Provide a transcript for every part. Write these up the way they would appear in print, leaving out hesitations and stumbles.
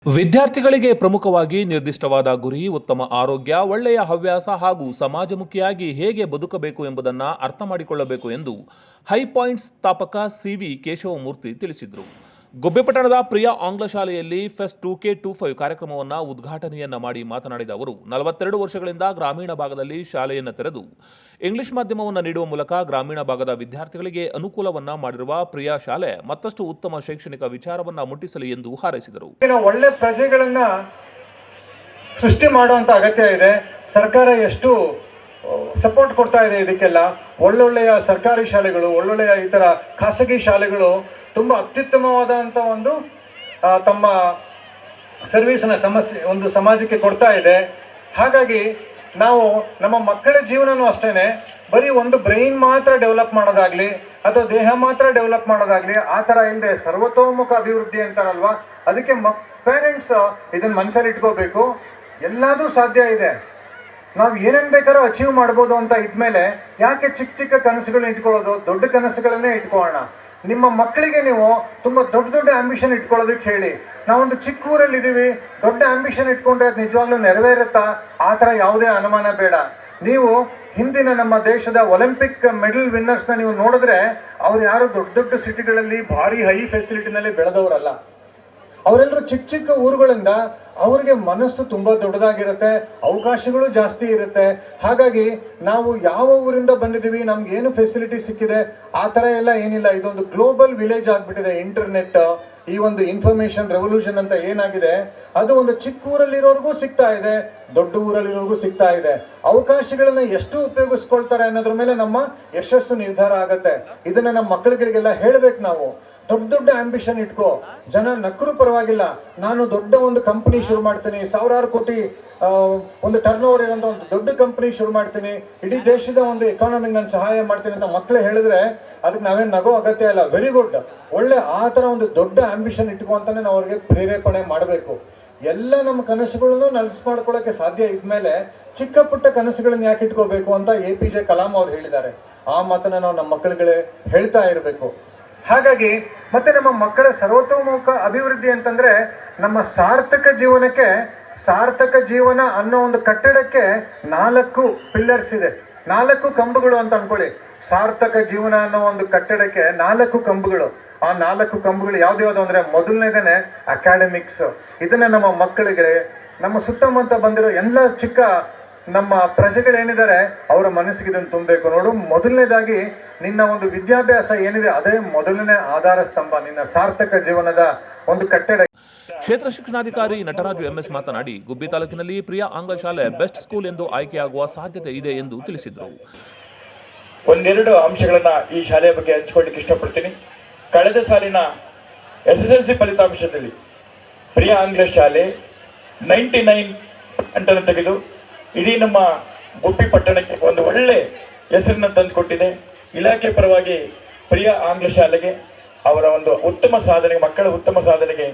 ವಿದ್ಯಾರ್ಥಿಗಳಿಗೆ ಪ್ರಮುಖವಾಗಿ ನಿರ್ದಿಷ್ಟವಾದ ಗುರಿ, ಉತ್ತಮ ಆರೋಗ್ಯ, ಒಳ್ಳೆಯ ಹವ್ಯಾಸ ಹಾಗೂ ಸಮಾಜಮುಖಿಯಾಗಿ ಹೇಗೆ ಬದುಕಬೇಕು ಎಂಬುದನ್ನು ಅರ್ಥ ಮಾಡಿಕೊಳ್ಳಬೇಕು ಎಂದು ಹೈಪಾಯಿಂಟ್ ಸ್ಥಾಪಕ ಸಿವಿ ಕೇಶವಮೂರ್ತಿ ತಿಳಿಸಿದರು. ಗುಬ್ಬಿಪಟ್ಟಣದ ಪ್ರಿಯ ಆಂಗ್ಲ ಶಾಲೆಯಲ್ಲಿ ಫೆಸ್ಟ್ 2K25 ಕಾರ್ಯಕ್ರಮವನ್ನು ಉದ್ಘಾಟನೆಯನ್ನ ಮಾಡಿ ಮಾತನಾಡಿದ ಅವರು, 42 ವರ್ಷಗಳಿಂದ ಗ್ರಾಮೀಣ ಭಾಗದಲ್ಲಿ ಶಾಲೆಯನ್ನು ತೆರೆದು ಇಂಗ್ಲಿಷ್ ಮಾಧ್ಯಮವನ್ನು ನೀಡುವ ಮೂಲಕ ಗ್ರಾಮೀಣ ಭಾಗದ ವಿದ್ಯಾರ್ಥಿಗಳಿಗೆ ಅನುಕೂಲವನ್ನ ಮಾಡಿರುವ ಪ್ರಿಯ ಶಾಲೆ ಮತ್ತಷ್ಟು ಉತ್ತಮ ಶೈಕ್ಷಣಿಕ ವಿಚಾರವನ್ನ ಮುಟ್ಟಿಸಲಿ ಎಂದು ಹಾರೈಸಿದರು. ಒಳ್ಳೆ ಪ್ರಜೆಗಳನ್ನ ಸೃಷ್ಟಿ ಮಾಡುವಂತ ಅಗತ್ಯ ಇದೆ. ಸರ್ಕಾರ ಎಷ್ಟು ಸಪೋರ್ಟ್ ಕೊಡ್ತಾ ಇದೆ ಇದಕ್ಕೆಲ್ಲ. ಒಳ್ಳೊಳ್ಳೆಯ ಸರ್ಕಾರಿ ಶಾಲೆಗಳು, ಒಳ್ಳೊಳ್ಳೆಯ ಇತರ ಖಾಸಗಿ ಶಾಲೆಗಳು ತುಂಬಾ ಅತ್ಯುತ್ತಮವಾದಂತ ಒಂದು ತಮ್ಮ ಸರ್ವಿಸ್ನ ಒಂದು ಸಮಾಜಕ್ಕೆ ಕೊಡ್ತಾ ಇದೆ. ಹಾಗಾಗಿ ನಾವು ನಮ್ಮ ಮಕ್ಕಳ ಜೀವನನೂ ಅಷ್ಟೇನೆ ಬರೀ ಒಂದು ಬ್ರೈನ್ ಮಾತ್ರ ಡೆವಲಪ್ ಮಾಡೋದಾಗ್ಲಿ ಅಥವಾ ದೇಹ ಮಾತ್ರ ಡೆವಲಪ್ ಮಾಡೋದಾಗ್ಲಿ ಆ ಥರ ಇಲ್ಲದೆ ಸರ್ವತೋಮುಖ ಅಭಿವೃದ್ಧಿ ಅಂತಾರಲ್ವಾ, ಅದಕ್ಕೆ ಪೇರೆಂಟ್ಸ್ ಇದನ್ನ ಮನಸ್ಸಲ್ಲಿ ಇಟ್ಕೋಬೇಕು. ಎಲ್ಲದೂ ಸಾಧ್ಯ ಇದೆ, ನಾವು ಏನೇನು ಬೇಕಾದ್ರೂ ಅಚೀವ್ ಮಾಡ್ಬೋದು ಅಂತ ಇದ್ಮೇಲೆ ಯಾಕೆ ಚಿಕ್ಕ ಚಿಕ್ಕ ಕನಸುಗಳನ್ನ ಇಟ್ಕೊಳ್ಳೋದು, ದೊಡ್ಡ ಕನಸುಗಳನ್ನೇ ಇಟ್ಕೊಳ್ಳೋಣ. ನಿಮ್ಮ ಮಕ್ಕಳಿಗೆ ನೀವು ತುಂಬಾ ದೊಡ್ಡ ದೊಡ್ಡ ಆಂಬಿಷನ್ ಇಟ್ಕೊಳ್ಳೋದಕ್ಕೆ ಹೇಳಿ. ನಾವೊಂದು ಚಿಕ್ಕ ಊರಲ್ಲಿ ಇದೀವಿ, ದೊಡ್ಡ ಆಂಬಿಷನ್ ಇಟ್ಕೊಂಡ್ರೆ ಅದು ನಿಜವಾಗ್ಲೂ ನೆರವೇರುತ್ತಾ? ಆ ಥರ ಯಾವುದೇ ಅನುಮಾನ ಬೇಡ. ನೀವು ಹಿಂದಿನ ನಮ್ಮ ದೇಶದ ಒಲಿಂಪಿಕ್ ಮೆಡಲ್ ವಿನ್ನರ್ಸ್ನ ನೀವು ನೋಡಿದ್ರೆ ಅವ್ರು ಯಾರು ದೊಡ್ಡ ದೊಡ್ಡ ಸಿಟಿಗಳಲ್ಲಿ ಭಾರಿ ಹೈ ಫೆಸಿಲಿಟಿನಲ್ಲಿ ಬೆಳೆದವರಲ್ಲ. ಅವರೆಲ್ಲರೂ ಚಿಕ್ಕ ಚಿಕ್ಕ ಊರುಗಳಿಂದ ಅವ್ರಿಗೆ ಮನಸ್ಸು ತುಂಬಾ ದೊಡ್ಡದಾಗಿರುತ್ತೆ, ಅವಕಾಶಗಳು ಜಾಸ್ತಿ ಇರುತ್ತೆ. ಹಾಗಾಗಿ ನಾವು ಯಾವ ಊರಿಂದ ಬಂದಿದ್ದೀವಿ, ನಮ್ಗೆ ಏನು ಫೆಸಿಲಿಟಿ ಸಿಕ್ಕಿದೆ ಆ ಥರ ಎಲ್ಲ ಏನಿಲ್ಲ. ಇದೊಂದು ಗ್ಲೋಬಲ್ ವಿಲೇಜ್ ಆಗ್ಬಿಟ್ಟಿದೆ. ಇಂಟರ್ನೆಟ್, ಈ ಒಂದು ಇನ್ಫಾರ್ಮೇಶನ್ ರೆವಲ್ಯೂಷನ್ ಅಂತ ಏನಾಗಿದೆ ಅದು ಒಂದು ಚಿಕ್ಕ ಊರಲ್ಲಿರೋರ್ಗೂ ಸಿಗ್ತಾ ಇದೆ, ದೊಡ್ಡ ಊರಲ್ಲಿರೋರ್ಗೂ ಸಿಗ್ತಾ ಇದೆ. ಅವಕಾಶಗಳನ್ನ ಎಷ್ಟು ಉಪಯೋಗಿಸ್ಕೊಳ್ತಾರೆ ಅನ್ನೋದ್ರ ಮೇಲೆ ನಮ್ಮ ಯಶಸ್ಸು ನಿರ್ಧಾರ ಆಗತ್ತೆ. ಇದನ್ನ ನಮ್ಮ ಮಕ್ಕಳಿಗೆಲ್ಲ ಹೇಳ್ಬೇಕು ನಾವು. ದೊಡ್ಡ ದೊಡ್ಡ ಆಂಬಿಷನ್ ಇಟ್ಕೋ, ಜನ ನಕ್ಕರು ಪರವಾಗಿಲ್ಲ, ನಾನು ದೊಡ್ಡ ಒಂದು ಕಂಪನಿ ಶುರು ಮಾಡ್ತೀನಿ, ಸಾವಿರಾರು ಕೋಟಿ ಒಂದು ಟರ್ನ್ ಓವರ್ ಇರೋ ಒಂದು ದೊಡ್ಡ ಕಂಪನಿ ಶುರು ಮಾಡ್ತೀನಿ, ಇಡೀ ದೇಶದ ಒಂದು ಎಕಾನಮಿಗೆ ನಾನು ಸಹಾಯ ಮಾಡ್ತೀನಿ ಅಂತ ಮಕ್ಕಳು ಹೇಳಿದ್ರೆ ಅದಕ್ಕೆ ನಾವೇನು ನಗೋ ಅಗತ್ಯ ಇಲ್ಲ. ವೆರಿ ಗುಡ್, ಒಳ್ಳೆ ಆ ಥರ ಒಂದು ದೊಡ್ಡ ಆಂಬಿಷನ್ ಇಟ್ಕೋ ಅಂತಾನೆ ನಾವು ಅವ್ರಿಗೆ ಪ್ರೇರೇಪಣೆ ಮಾಡಬೇಕು. ಎಲ್ಲ ನಮ್ಮ ಕನಸುಗಳನ್ನು ನನಸು ಮಾಡ್ಕೊಳ್ಳೋಕೆ ಸಾಧ್ಯ ಇದ್ಮೇಲೆ ಚಿಕ್ಕ ಪುಟ್ಟ ಕನಸುಗಳನ್ನ ಯಾಕೆ ಇಟ್ಕೋಬೇಕು ಅಂತ APJ ಕಲಾಂ ಅವ್ರು ಹೇಳಿದ್ದಾರೆ. ಆ ಮಾತನ್ನ ನಾವು ನಮ್ಮ ಮಕ್ಕಳಿಗೆ ಹೇಳ್ತಾ ಇರಬೇಕು. ಹಾಗಾಗಿ ಮತ್ತೆ ನಮ್ಮ ಮಕ್ಕಳ ಸರ್ವತೋಮುಖ ಅಭಿವೃದ್ಧಿ ಅಂತಂದ್ರೆ ನಮ್ಮ ಸಾರ್ಥಕ ಜೀವನಕ್ಕೆ, ಸಾರ್ಥಕ ಜೀವನ ಅನ್ನೋ ಒಂದು ಕಟ್ಟಡಕ್ಕೆ 4 ಪಿಲ್ಲರ್ಸ್ ಇದೆ, 4 ಕಂಬಗಳು ಅಂತ ಅನ್ಕೊಳ್ಳಿ. ಸಾರ್ಥಕ ಜೀವನ ಅನ್ನೋ ಒಂದು ಕಟ್ಟಡಕ್ಕೆ 4 ಕಂಬಗಳು. ಆ 4 ಕಂಬಗಳು ಯಾವ್ದು ಅಂದ್ರೆ ಮೊದಲನೇದೇನೆ ಅಕಾಡೆಮಿಕ್ಸ್. ಇದನ್ನ ನಮ್ಮ ಮಕ್ಕಳಿಗೆ, ನಮ್ಮ ಸುತ್ತಮುತ್ತ ಬಂದಿರೋ ಎಲ್ಲ ಚಿಕ್ಕ ನಮ್ಮ ಪ್ರಜೆಗಳೇನಿದ್ದಾರೆ ಅವರ ಮನಸ್ಸಿಗೆ ಇದನ್ನು ತುಂಬಬೇಕು. ನೋಡು, ಮೊದಲನೇದಾಗಿ ನಿನ್ನ ಒಂದು ವಿದ್ಯಾಭ್ಯಾಸ ಏನಿದೆ ಅದೇ ಮೊದಲನೇ ಆಧಾರ ಸ್ತಂಭ, ನಿನ್ನ ಸಾರ್ಥಕ ಜೀವನದ ಒಂದು ಕಟ್ಟಡ. ಕ್ಷೇತ್ರ ಶಿಕ್ಷಣಾಧಿಕಾರಿ ನಟರಾಜು MS ಮಾತನಾಡಿ, ಗುಬ್ಬಿ ತಾಲೂಕಿನಲ್ಲಿ ಪ್ರಿಯ ಆಂಗ್ಲ ಶಾಲೆ ಬೆಸ್ಟ್ ಸ್ಕೂಲ್ ಎಂದು ಆಯ್ಕೆಯಾಗುವ ಸಾಧ್ಯತೆ ಇದೆ ಎಂದು ತಿಳಿಸಿದರು. ಒಂದೆರಡು ಅಂಶಗಳನ್ನ ಈ ಶಾಲೆಯ ಬಗ್ಗೆ ಹಂಚಿಕೊಳ್ಳಿಕ್ಕೆ ಇಷ್ಟಪಡ್ತೀನಿ. ಕಳೆದ ಸಾಲಿನ SSLC ಫಲಿತಾಂಶದಲ್ಲಿ ಪ್ರಿಯ ಆಂಗ್ಲ ಶಾಲೆ 99 ಅಂಕಗಳನ್ನು ತೆಗೆದು ಇಡೀ ನಮ್ಮ ಗುಬ್ಬಿ ಪಟ್ಟಣಕ್ಕೆ ಒಂದು ಒಳ್ಳೆ ಹೆಸರನ್ನು ತಂದುಕೊಟ್ಟಿದೆ. ಇಲಾಖೆ ಪರವಾಗಿ ಪ್ರಿಯ ಆಂಗ್ಲ ಶಾಲೆಗೆ ಅವರ ಒಂದು ಉತ್ತಮ ಸಾಧನೆಗೆ, ಮಕ್ಕಳ ಉತ್ತಮ ಸಾಧನೆಗೆ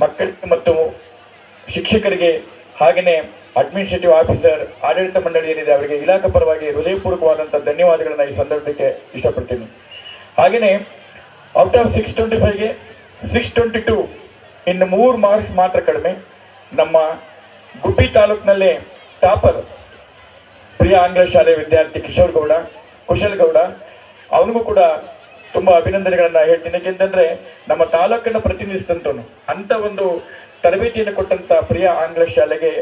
ಮಕ್ಕಳಿಗೆ ಮತ್ತು ಶಿಕ್ಷಕರಿಗೆ, ಹಾಗೆಯೇ ಅಡ್ಮಿನಿಸ್ಟ್ರೇಟಿವ್ ಆಫೀಸರ್, ಆಡಳಿತ ಮಂಡಳಿ ಏನಿದೆ ಅವರಿಗೆ ಇಲಾಖೆ ಪರವಾಗಿ ಹೃದಯಪೂರ್ವಕವಾದಂಥ ಧನ್ಯವಾದಗಳನ್ನು ಈ ಸಂದರ್ಭಕ್ಕೆ ಇಷ್ಟಪಡ್ತೀನಿ. ಹಾಗೆಯೇ ಔಟ್ ಆಫ್ 625ಗೆ 622 ಇನ್ನು 3 ಮಾರ್ಕ್ಸ್ ಮಾತ್ರ ಕಡಿಮೆ. ನಮ್ಮ ಗುಬ್ಬಿ ತಾಲೂಕಿನಲ್ಲೇ ಟಾಪರ್ ಪ್ರಿಯ ಆಂಗ್ಲ ಶಾಲೆ ವಿದ್ಯಾರ್ಥಿ ಕುಶಲ್ ಗೌಡ, ಅವನಿಗೂ ಕೂಡ ತುಂಬಾ ಅಭಿನಂದನೆಗಳನ್ನ ಹೇಳ್ತೀನಿ. ಯಾಕೆಂತಂದ್ರೆ ನಮ್ಮ ತಾಲೂಕನ್ನು ಪ್ರತಿನಿಧಿಸಿದಂತವನು, ಅಂತ ಒಂದು ತರಬೇತಿಯನ್ನು ಕೊಟ್ಟಂತ ಪ್ರಿಯ ಆಂಗ್ಲ ಶಾಲೆಗೆ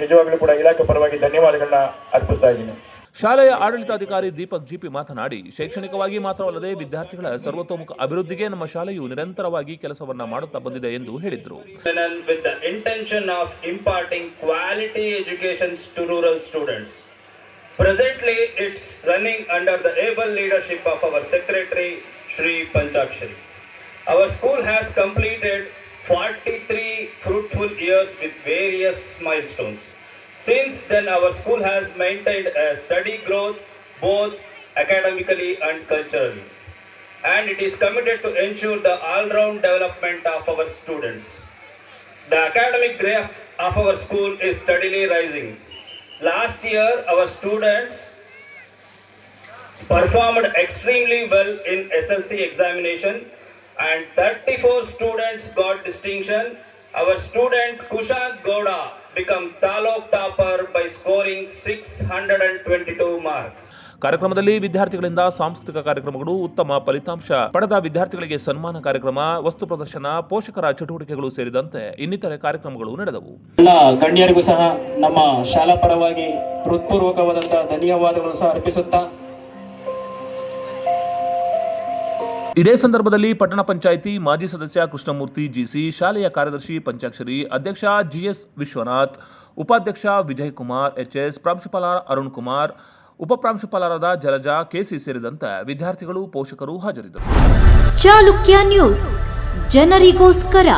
ನಿಜವಾಗ್ಲೂ ಕೂಡ ಇಲಾಖೆ ಪರವಾಗಿ ಧನ್ಯವಾದಗಳನ್ನ ಅರ್ಪಿಸ್ತಾ ಇದ್ದೀನಿ. ಶಾಲೆಯ ಆಡಳಿತಾಧಿಕಾರಿ ದೀಪಕ್ GP ಮಾತನಾಡಿ, ಶೈಕ್ಷಣಿಕವಾಗಿ ಮಾತ್ರವಲ್ಲದೆ ವಿದ್ಯಾರ್ಥಿಗಳ ಸರ್ವತೋಮುಖ ಅಭಿವೃದ್ಧಿಗೆ ನಮ್ಮ ಶಾಲೆಯು ನಿರಂತರವಾಗಿ ಕೆಲಸವನ್ನ ಮಾಡುತ್ತಾ ಬಂದಿದೆ ಎಂದು ಹೇಳಿದರು. With the intention of imparting quality education to rural students. Presently, it's running under the able leadership of our secretary, Shri Panchakshari. Our school has completed 43 fruitful years with various milestones. Since then, our school has maintained a steady growth both academically and culturally, and it is committed to ensure the all-round development of our students. The academic graph of our school is steadily rising. Last year, our students performed extremely well in SLC examination, and 34 students got distinction our student Kushal Gowda become Taluk topper by scoring 622 marks. ಕಾರ್ಯಕ್ರಮದಲ್ಲಿ ವಿದ್ಯಾರ್ಥಿಗಳಿಂದ ಸಾಂಸ್ಕೃತಿಕ ಕಾರ್ಯಕ್ರಮಗಳು, ಉತ್ತಮ ಫಲಿತಾಂಶ ಪಡೆದ ವಿದ್ಯಾರ್ಥಿಗಳಿಗೆ ಸನ್ಮಾನ ಕಾರ್ಯಕ್ರಮ, ವಸ್ತು ಪ್ರದರ್ಶನ, ಪೋಷಕರ ಚಟುವಟಿಕೆಗಳು ಸೇರಿದಂತೆ ಇನ್ನಿತರೆ ಕಾರ್ಯಕ್ರಮಗಳು ನಡೆದವು. ಎಲ್ಲ ಗಣ್ಯರಿಗೂ ಸಹ ನಮ್ಮ ಶಾಲಾ ಪರವಾಗಿ ಹೃತ್ಪೂರ್ವಕವಾದಂತಹ ಧನ್ಯವಾದಗಳನ್ನು ಸಹ ಅರ್ಪಿಸುತ್ತಾ, ಇದೇ ಸಂದರ್ಭದಲ್ಲಿ ಪಟ್ಟಣ ಪಂಚಾಯಿತಿ ಮಾಜಿ ಸದಸ್ಯ ಕೃಷ್ಣಮೂರ್ತಿ ಜಿಸಿ, ಶಾಲೆಯ ಕಾರ್ಯದರ್ಶಿ ಪಂಚಾಕ್ಷರಿ, ಅಧ್ಯಕ್ಷ ಜಿಎಸ್ ವಿಶ್ವನಾಥ್, ಉಪಾಧ್ಯಕ್ಷ ವಿಜಯ್ ಕುಮಾರ್ ಎಚ್ಎಸ್, ಪ್ರಾಂಶುಪಾಲ ಅರುಣ್ ಕುಮಾರ್, ಉಪಪ್ರಾಂಶುಪಾಲರಾದ ಜಲಜಾ ಕೆಸಿ ಸೇರಿದಂತೆ ವಿದ್ಯಾರ್ಥಿಗಳು, ಪೋಷಕರು ಹಾಜರಿದ್ದರು. ಚಾಲುಕ್ಯ ನ್ಯೂಸ್, ಜನರಿಗೋಸ್ಕರ.